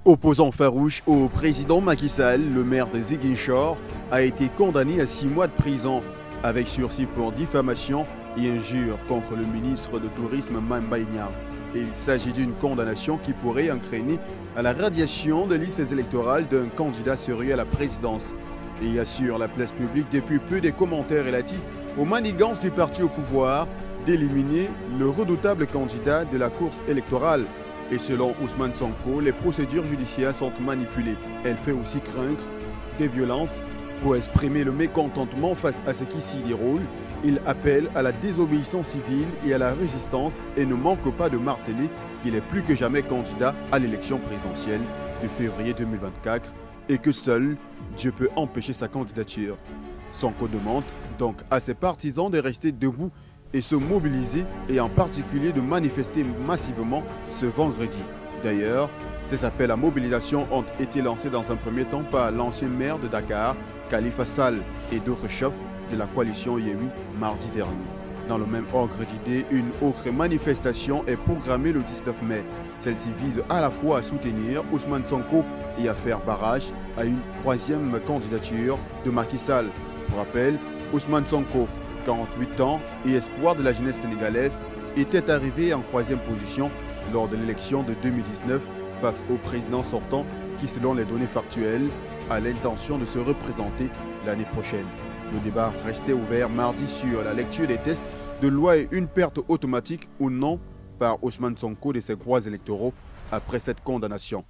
Opposant farouche au président Macky Sall, le maire de Ziguinchor a été condamné à 6 mois de prison avec sursis pour diffamation et injure contre le ministre de Tourisme Mamba Niang. Il s'agit d'une condamnation qui pourrait entraîner à la radiation des listes électorales d'un candidat sérieux à la présidence et assure la place publique depuis peu des commentaires relatifs aux manigances du parti au pouvoir d'éliminer le redoutable candidat de la course électorale. Et selon Ousmane Sonko, les procédures judiciaires sont manipulées. Elle fait aussi craindre des violences. Pour exprimer le mécontentement face à ce qui s'y déroule, il appelle à la désobéissance civile et à la résistance et ne manque pas de marteler qu'il est plus que jamais candidat à l'élection présidentielle de février 2024 et que seul Dieu peut empêcher sa candidature. Sonko demande donc à ses partisans de rester debout et se mobiliser et en particulier de manifester massivement ce vendredi. D'ailleurs, ces appels à mobilisation ont été lancés dans un premier temps par l'ancien maire de Dakar, Khalifa Sall, et d'autres chefs de la coalition Yewwi mardi dernier. Dans le même ordre d'idée, une autre manifestation est programmée le 19 mai. Celle-ci vise à la fois à soutenir Ousmane Sonko et à faire barrage à une troisième candidature de Macky Sall. Pour rappel, Ousmane Sonko, 48 ans et espoir de la jeunesse sénégalaise, était arrivé en 3e position lors de l'élection de 2019 face au président sortant qui, selon les données factuelles, a l'intention de se représenter l'année prochaine. Le débat restait ouvert mardi sur la lecture des tests de loi et une perte automatique ou non par Ousmane Sonko de ses droits électoraux après cette condamnation.